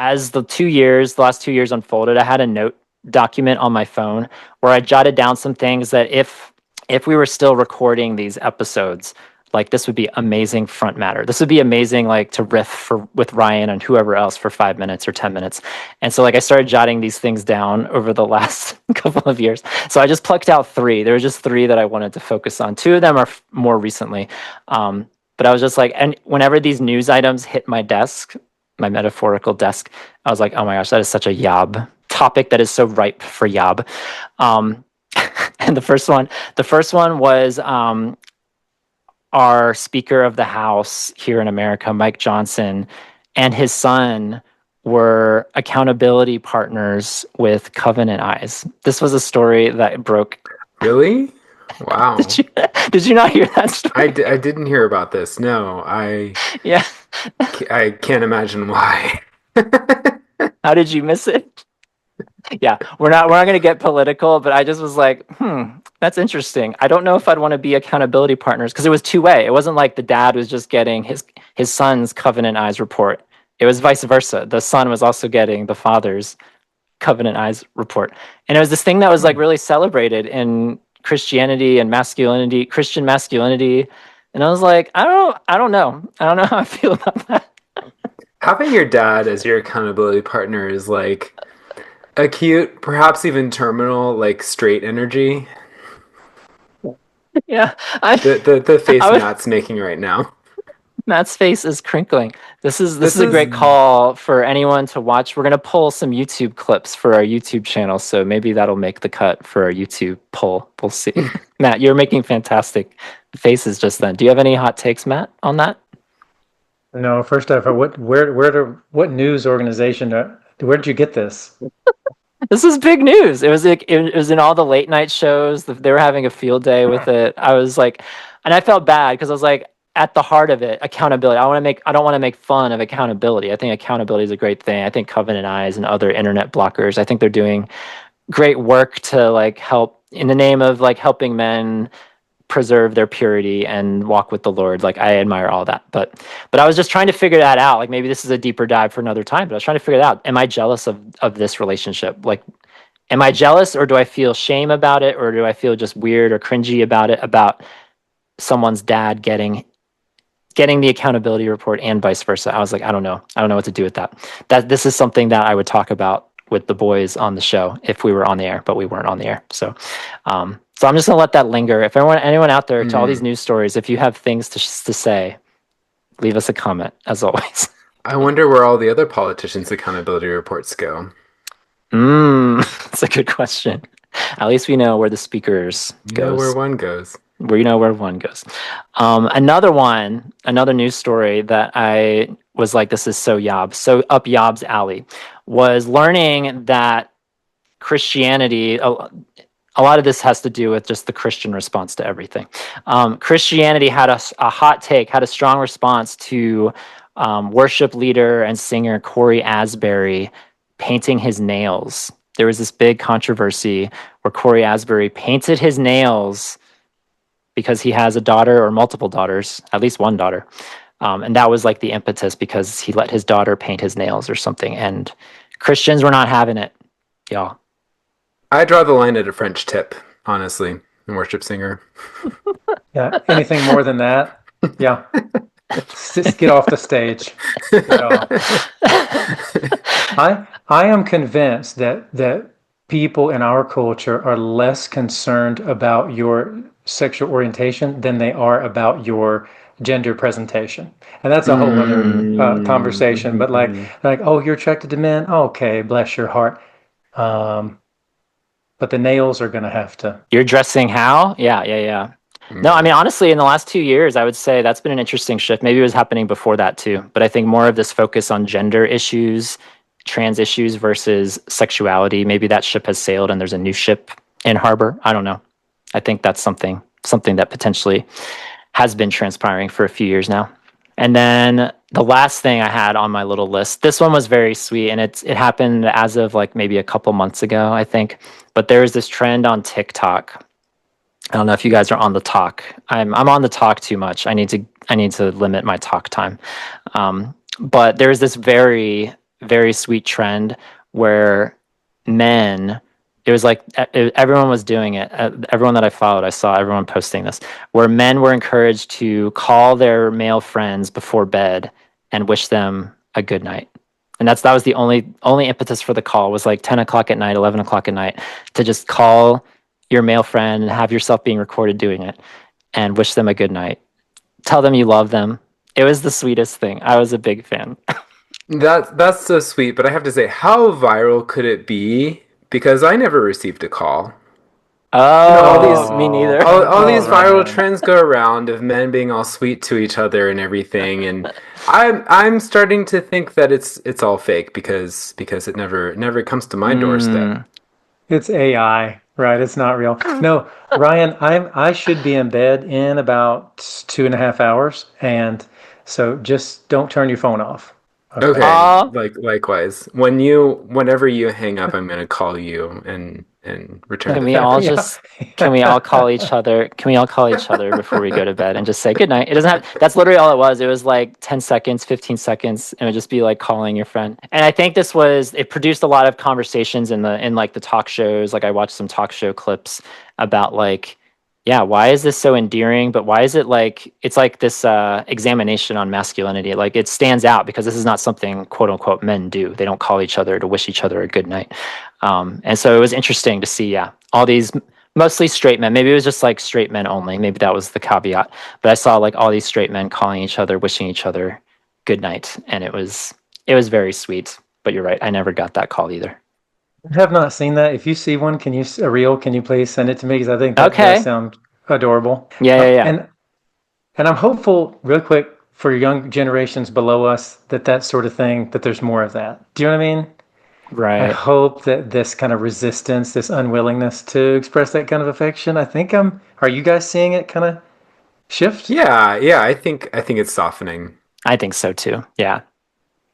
as the last 2 years unfolded, I had a note document on my phone where I jotted down some things that if we were still recording these episodes, like this would be amazing front matter. This would be amazing, like to riff with Ryan and whoever else for 5 minutes or 10 minutes. And so like I started jotting these things down over the last couple of years. So I just plucked out three. There were just three that I wanted to focus on. Two of them are more recently. But I was just like, and whenever these news items hit my desk, my metaphorical desk, I was like, oh my gosh, that is such a yob topic that is so ripe for yob. And the first one was our Speaker of the House here in America, Mike Johnson, and his son were accountability partners with Covenant Eyes. This was a story that broke. Really? Wow. Did you not hear that story? I didn't hear about this. No, Yeah. I can't imagine why. How did you miss it? Yeah, we're not going to get political, but I just was like, that's interesting. I don't know if I'd want to be accountability partners because it was two-way. It wasn't like the dad was just getting his son's Covenant Eyes report. It was vice versa. The son was also getting the father's Covenant Eyes report. And it was this thing that was like really celebrated in Christianity and masculinity, Christian masculinity. And I was like, I don't know. I don't know how I feel about that. Having your dad as your accountability partner is like acute, perhaps even terminal, like straight energy. Yeah. The face Matt's making right now. Matt's face is crinkling. This is a great call for anyone to watch. We're going to pull some YouTube clips for our YouTube channel, so maybe that'll make the cut for our YouTube poll. We'll see. Matt, you're making fantastic faces just then. Do you have any hot takes, Matt, on that? No. First off, what news organization? Where did you get this? This is big news. It was in all the late night shows. They were having a field day with it. I was like, and I felt bad because I was like, at the heart of it, accountability. I don't want to make fun of accountability. I think accountability is a great thing. I think Covenant Eyes and other internet blockers, I think they're doing great work to like help in the name of like helping men preserve their purity and walk with the Lord. Like I admire all that. But I was just trying to figure that out. Like maybe this is a deeper dive for another time, but I was trying to figure it out. Am I jealous of this relationship? Like, am I jealous, or do I feel shame about it, or do I feel just weird or cringy about it, about someone's dad getting the accountability report and vice versa? I was like, I don't know what to do with that. This is something that I would talk about with the boys on the show if we were on the air, but we weren't on the air. So I'm just gonna let that linger. If anyone out there to all these news stories, if you have things to say, leave us a comment as always. I wonder where all the other politicians' accountability reports go. That's a good question. At least we know where the speakers goes. Know where one goes. We know where one goes. Another news story that I was like, this is so up Yob's alley, was learning that Christianity, a lot of this has to do with just the Christian response to everything. Christianity had a hot take, had a strong response to worship leader and singer Cory Asbury painting his nails. There was this big controversy where Cory Asbury painted his nails because he has a daughter or multiple daughters, at least one daughter. And that was like the impetus because he let his daughter paint his nails or something. And Christians were not having it, y'all. I draw the line at a French tip, honestly, a worship singer. Yeah, anything more than that, yeah. Just get off the stage. I am convinced that people in our culture are less concerned about your sexual orientation than they are about your gender presentation, and that's a whole other conversation. But like, oh, you're attracted to men? Okay, bless your heart. But the nails are going to have to. You're dressing how? Yeah. No, I mean, honestly, in the last 2 years, I would say that's been an interesting shift. Maybe it was happening before that too, but I think more of this focus on gender issues, trans issues versus sexuality. Maybe that ship has sailed and there's a new ship in harbor. I don't know. I think that's something that potentially has been transpiring for a few years now. And then the last thing I had on my little list, this one was very sweet, and it happened as of like maybe a couple months ago, I think. But there is this trend on TikTok. I don't know if you guys are on the talk. I'm on the talk too much. I need to limit my talk time. But there's this very, very sweet trend where men, it was like everyone was doing it. Everyone that I followed, I saw everyone posting this, where men were encouraged to call their male friends before bed and wish them a good night. And that was the only impetus for the call, was like 10 o'clock at night, 11 o'clock at night, to just call your male friend and have yourself being recorded doing it and wish them a good night. Tell them you love them. It was the sweetest thing. I was a big fan. That's so sweet, but I have to say, how viral could it be? Because I never received a call. You know, Me neither. all these viral Ryan. trends go around of men being all sweet to each other and everything, and I'm starting to think that it's all fake because it never comes to my doorstep. Mm. It's AI, right? It's not real. No, Ryan, I should be in bed in about 2.5 hours, and so just don't turn your phone off. Okay. Okay, Aw. likewise. Whenever you hang up, I'm gonna call you and return Can the we all favor. Yeah. just can we all call each other? Can we all call each other before we go to bed and just say good night? It doesn't have, that's literally all it was. It was like 10 seconds, 15 seconds, and it would just be like calling your friend. And I think it produced a lot of conversations in like the talk shows. Like I watched some talk show clips about like, yeah, why is this so endearing? But why is it like it's like this examination on masculinity? Like it stands out because this is not something quote unquote men do. They don't call each other to wish each other a good night. And so it was interesting to see, yeah, all these mostly straight men. Maybe it was just like straight men only. Maybe that was the caveat. But I saw like all these straight men calling each other, wishing each other good night, and it was very sweet. But you're right, I never got that call either. I have not seen that. If you see one, a reel, can you please send it to me? Because I think that does Okay. sound adorable. Yeah, yeah, yeah. And I'm hopeful, real quick, for young generations below us, that sort of thing, that there's more of that. Do you know what I mean? I Right. hope that this kind of resistance, this unwillingness to express that kind of affection, are you guys seeing it kind of shift? Yeah. I think it's softening. I think so too. Yeah.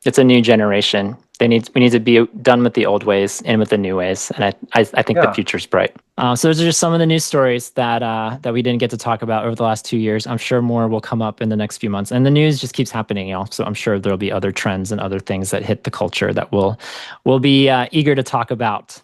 It's a new generation. We need to be done with the old ways and with the new ways, and I think the Yeah. future's bright. So those are just some of the news stories that we didn't get to talk about over the last 2 years. I'm sure more will come up in the next few months, and the news just keeps happening, So I'm sure there'll be other trends and other things that hit the culture that we'll be eager to talk about.